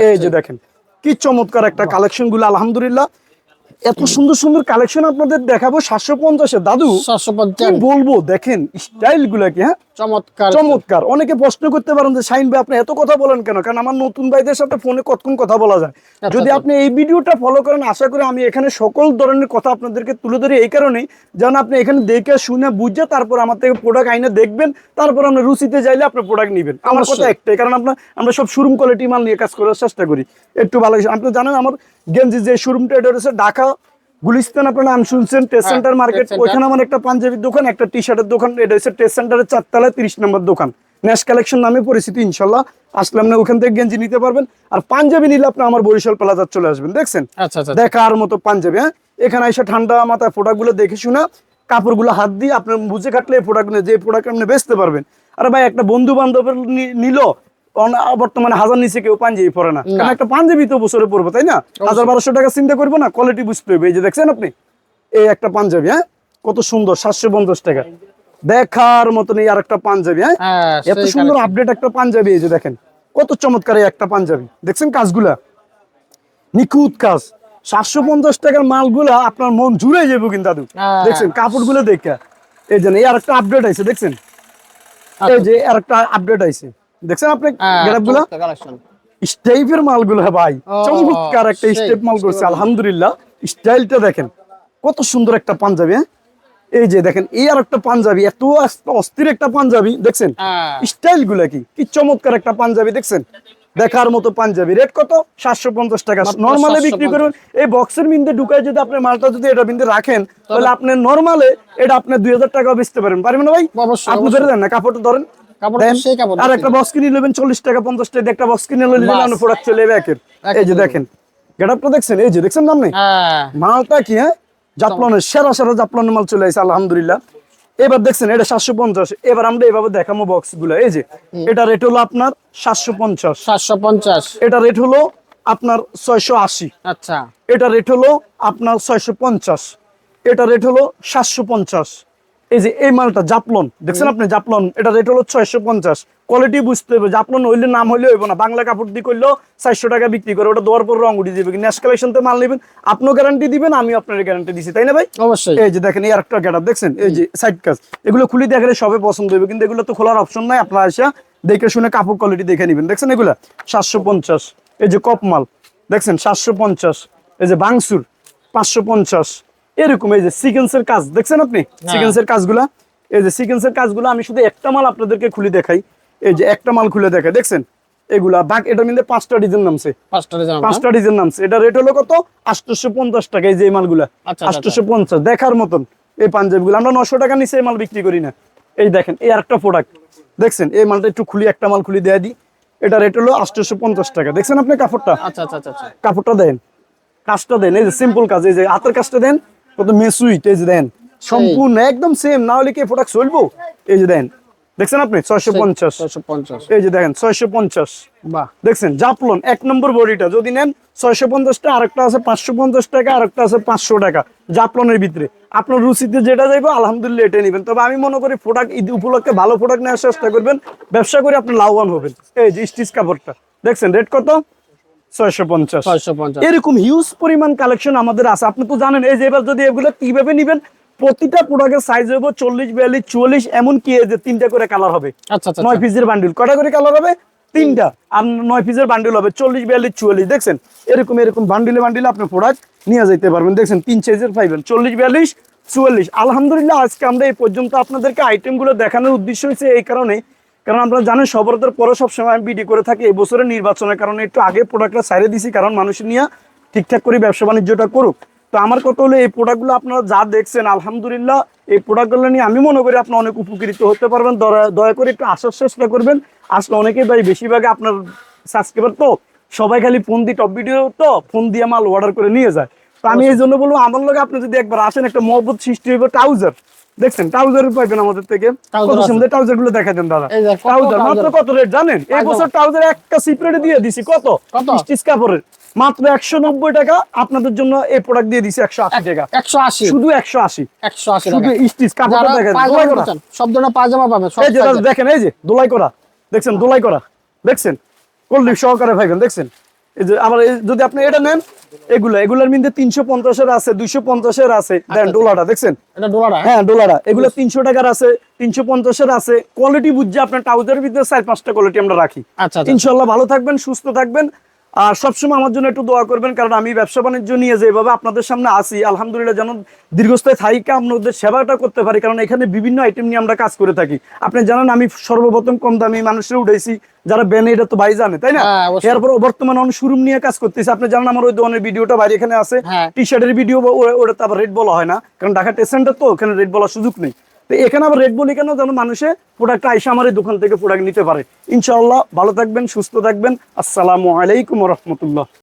এই যে দেখেন কি চমৎকার একটা কালেকশন গুলো, আলহামদুলিল্লাহ এত সুন্দর সুন্দর কালেকশন আপনাদের দেখাবো 750 দাদু 750 বলবো। দেখেন স্টাইল গুলা কি, হ্যাঁ চমৎকার চমৎকার। অনেকে প্রশ্ন করতে পারেন যে শাহিন ভাই আপনি এত কথা বলেন কেন, কারণ আমার নতুন ভাইদের সাথে ফোনে কতক্ষণ কথা বলা যায়। যদি আপনি এই ভিডিওটা ফলো করেন, আশা করি আমি এখানে সকল ধরনের কথা আপনাদেরকে তুলে ধরি এই কারণেই, যেন আপনি এখানে দেখে শুনে বুঝে তারপর আমার থেকে প্রোডাক্ট আইনে দেখবেন, তারপর আমরা রুচিতে যাইলে আপনি প্রোডাক্ট নেবেন। আমার কথা একটাই, কারণ আমরা সব শোরুম কোয়ালিটি মাল নিয়ে কাজ করার চেষ্টা করি একটু ভালো। আপনি জানেন আমার গেঞ্জি যে শোরুমটা, এটা হচ্ছে ঢাকা গুলিস্তান, আপনার নাম শুনছেন, টেস্ট সেন্টার মার্কেট। ওইখানে আমার একটা পাঞ্জাবির দোকান, একটা টি শার্টের দোকান। এটা হচ্ছে টেস্ট সেন্টারের 4 তলায় 30 নম্বর দোকান, ন্যাশ কালেকশন নামে পরিচিত। ইনশাল্লাহ আসলে আপনি ওখান থেকে গেঞ্জি নিতে পারবেন। আর পাঞ্জাবি নিলে আপনি আমার বরিশাল প্লাজার চলে আসবেন, দেখছেন দেখার মতো পাঞ্জাবি। হ্যাঁ এখানে এসে ঠান্ডা মাথায় প্রোডাক্ট গুলো দেখে শুনা, কাপড়গুলো হাত দিয়ে আপনি বুঝে কাটলে এই প্রোডাক্ট যে প্রোডাক্ট আপনি বেচতে পারবেন। আরে ভাই একটা বন্ধু বান্ধবের নিল, বর্তমানে 1000 নিচে কেউ পাঞ্জাবি পরে না, কারণ একটা পাঞ্জাবি তো বছরে পরবো, তাই না? 1200 টাকা চিন্তা করবো না, কোয়ালিটি বুঝতে হবে। এই যে দেখছেন আপনি এই একটা পাঞ্জাবি, হ্যাঁ কত সুন্দর 750 টাকা দেখার মতন। এই আর একটা পাঞ্জাবি, হ্যাঁ এত সুন্দর আপডেট একটা পাঞ্জাবি। এই যে দেখেন কত চমৎকার এই একটা পাঞ্জাবি, দেখছেন কাজগুলা নিখুঁত কাজ। 750 টাকার মালগুলা আপনার মন জুড়ে যাবো কিন্তু দাদু, দেখছেন কাপড়গুলো দেখে। এই জন্য এই আর একটা আপডেট আছে, দেখছেন এই যে আর একটা আপডেট আছে, দেখছেন আপনি গেটআপগুলো স্টেপের মালগুলো ভাই চমৎকার একটা স্টেপ মাল করছে আলহামদুলিল্লাহ। স্টাইলটা দেখেন কত সুন্দর একটা পাঞ্জাবি। হ্যাঁ এই যে দেখেন এই আর একটা পাঞ্জাবি, এত অস্থির একটা পাঞ্জাবি, দেখছেন স্টাইল গুলা কি চমৎকার একটা পাঞ্জাবি, দেখছেন দেখার মতো পাঞ্জাবি। রেট কত? 750 টাকা। নরমালে বিক্রি করবেন এই বক্সের বিন্দে ঢুকায় যদি আপনি মালটা যদি এটা বিন্দে রাখেন, তাহলে আপনি নরমালে এটা আপনি 2000 টাকা বেচতে পারেন, পারবেন না ভাই? আপনি ধরে দেন না, কাপড়টা ধরেন, আর একটা বক্স কিনে নেবেন 40 টাকা 50 টাকা, একটা বক্স কিনে নিলেন প্রোডাক্ট চলে যাবে একের। এই যে দেখেন গেটআপটা দেখছেন, এই যে দেখছেন নাম নেই মালটা কি, হ্যাঁ জাফলনের সেরা জাফলনের মাল চলে আসছে আলহামদুলিল্লাহ। এবার দেখছেন এটা 750। এবার আমরা এইভাবে দেখাবো বক্স গুলা। এই যে এটা রেট হলো আপনার 750, এটা রেট হলো আপনার 680, আচ্ছা এটা রেট হলো আপনার 650, এটা রেট হলো 750। এই যে এই মালটা জাফলন, দেখছেন আপনি জাফলন, এটা রেট হলো 650। কোয়ালিটি বুঝতে হবে, জাফলন হইলে নাম হইলে হইব না, বাংলা কাপড় দিয়ে করলেও 400 টাকা বিক্রি করে, ওটা দেওয়ার পর রং উঠে যাবে। ন্যাশ কালেকশনতে মাল নেবেন, আপনিও গ্যারান্টি দিবেন, আমি আপনার গ্যারান্টি দিছি, তাই না ভাই? অবশ্যই। এই যে দেখেন এই আরেকটা গেটআপ, দেখছেন এই যে সাইড কাজ, এগুলো খুলে দেখলে সবে পছন্দ হবে, কিন্তু এগুলো তো খোলার অপশন নাই, আপনারা এসে দেখে শুনে কাপড় কোয়ালিটি দেখে নেবেন। দেখছেন এগুলা 750। এই যে কপ মাল দেখছেন 750। এই যে বাংসুর 550। এরকম এই যে সিকোয়েন্সের কাজ দেখছেন আপনি, সিকোয়েন্সের কাজগুলা, এই যে সিকোয়েন্সের কাজগুলো আমি শুধু একটা মাল আপনাদেরকে খুলে দেখাই। এই যে একটা মাল খুলে দেখাই, দেখছেন এগুলা বাক, এটার মধ্যে 5টা ডিজাইন নামছে, 5টা ডিজাইন নামছে। এটা রেট হলো কত? 850 টাকা। এই যে এই মালগুলা 850 দেখার মতন। এই পাঞ্জাবিগুলো আমরা 900 টাকা নিচে এই মাল বিক্রি করি না। এই দেখেন এই আরেকটা প্রোডাক্ট দেখছেন, এই মালটা একটু খুলি, একটা মাল খুলি দেয়া দিই। এটা রেট হলো 850 টাকা। দেখছেন আপনি কাপড়টা, কাপড়টা দেন, কাজটা দেন, এই যে সিম্পল কাজ, এই যে হাতের কাজটা দেন, কত মেসুইট, এই যে দেন সম্পূর্ণ একদম সেম, না হলে কি প্রোডাক্ট চলবো? এই যে দেন দেখছেন আপনি 650, 650। এই যে দেখেন 650, বাহ, দেখছেন জাপলন 1 নম্বর বডিটা যদি নেন 650 টাকা, আরেকটা আছে 550 টাকা, আরেকটা আছে 500 টাকা জাপলনের ভিতরে। আপনার রুচিতে যেটা যাইবো আলহামদুলিল্লাহ এটা নেবেন। তবে আমি মনে করি প্রোডাক্ট ঈদ উপলক্ষে ভালো প্রোডাক্ট নেওয়ার চেষ্টা করবেন, ব্যবসা করে আপনি লাভবান হবেন। এই যে স্টিচ কাপড়টা দেখছেন রেট কত, 650। 650। এরকম হিউজ পরিমাণ কালেকশন আমাদের আছে, আপনি তো জানেন। এই যে এবার যদি এগুলো কিভাবে নিবেন, প্রতিটা প্রোডাক্টের সাইজ হবে 40, 42, 44, এমনকি এই যে 3টা করে কালার হবে। আচ্ছা আচ্ছা 9 পিসের বান্ডিল, কটা করে কালার হবে, 3টা, আর 9 পিসের বান্ডিল হবে 40, 42, 44। দেখছেন এরকম এরকম বান্ডিলে বান্ডিলে আপনি প্রোডাক্ট নিয়ে যেতে পারবেন। দেখছেন 3 সাইজের পাইবেন 40, 42, 44। আলহামদুলিল্লাহ আজকে আমরা এই পর্যন্ত আপনাদেরকে আইটেমগুলো দেখানোর উদ্দেশ্য হচ্ছে এই কারণে, কারণ আপনারা জানেন সবরতের পরে সবসময় আমি ভিডিও করে থাকি। এই বছরের নির্বাচনের কারণে একটু আগে প্রোডাক্টটা ছাইড়ে দিছি, কারণ মানুষ নিয়ে ঠিকঠাক করে ব্যবসা বাণিজ্যটা করুক। তো আমার কথা হলো এই প্রোডাক্টগুলো আপনারা যা দেখছেন আলহামদুলিল্লাহ, এই প্রোডাক্টগুলো নিয়ে আমি মনে করি আপনারা অনেক উপকৃত হতে পারবেন। দয়া করে একটু আসার চেষ্টা করবেন। আসলে অনেকেই ভাই বেশিরভাগ আপনার সাবস্ক্রাইবার তো সবাই খালি ফোন দিয়ে টপ ভিডিও তো ফোন দিয়ে মাল অর্ডার করে নিয়ে যায়। তো আমি এই জন্য বলবো আমার লগে আপনি যদি একবার আসেন, একটা মহব্বত সৃষ্টি হবে। ট্রাউজার দেখছেন, ট্রাউজার পাইবেন আমাদের থেকে। কত সুন্দর ট্রাউজার গুলো দেখা দেন দাদা। এই যে কত ট্রাউজার মাত্র trouser? কত রেট জানেন? এই বছর ট্রাউজার একটা সিপ্রেটে দিয়ে দিছি কত, কত? স্টিচ কাপড়ের মাত্র 190 টাকা। আপনাদের জন্য এই প্রোডাক্ট দিয়ে দিছি 180 টাকা, 180, শুধু 180, 180 শুধু টাকা। স্টিচ কাপড়টা যারা দেখেন পায়জামা দোলাই করা। চান, সব ধরনের পায়জামা পাবেন, সব এই যে দাদা size এর। দেখেন, এই যে দোলাই করা, দেখছেন দোলাই করা, দেখছেন কোল্ড সহকারে পাইবেন। দেখছেন এই যে আবার যদি আপনি এটা নেন, এগুলার মধ্যে 350 এর আছে, 250 এর আছে। দেন ডোলাটা দেখছেন, এটা ডোলার, হ্যাঁ ডোলারা, এগুলো 300 টাকার আছে, 350 এর আছে। কোয়ালিটি বুঝছে আপনার ট্রাউজারের ভিতরে 4-5টা কোয়ালিটি আমরা রাখি। আচ্ছা আচ্ছা। ইনশাআল্লাহ ভালো থাকবেন, সুস্থ থাকবেন, আর সবসময় আমার জন্য একটু দোয়া করবেন। কারণ আমি ব্যবসা বাণিজ্য নিয়ে যেভাবে আপনাদের সামনে আসি আলহামদুলিল্লাহ, যেন দীর্ঘস্থায়ী থাইকা আপনাদের সেবাটা করতে পারি। কারণ এখানে বিভিন্ন আইটেম নিয়ে আমরা কাজ করে থাকি। আপনি জানেন আমি সর্বপ্রথম কম দামি মানুষের উঠাইছি, যারা বেনে, এটা তো ভাই জানে তাই না। হ্যাঁ, অবশ্যই। এরপর বর্তমানে অনেক শোরুম নিয়ে কাজ করতেছি। আপনি জানেন আমার ওই দোকানের ভিডিওটা বাইরে এখানে আছে, হ্যাঁ। টি শার্টের ভিডিও, ওটা তো আবার রেট বলা হয় না, কারণ ঢাকা টেস্ট সেন্টার তো ওখানে রেট বলার সুযোগ নেই। তো এখানে আবার রেট বলি কেন, যেন মানুষে প্রোডাক্টটা আইসা আমার এই দোকান থেকে প্রোডাক্ট নিতে পারে। ইনশাআল্লাহ ভালো থাকবেন, সুস্থ থাকবেন। আসসালামু আলাইকুম ওয়া রাহমাতুল্লাহ।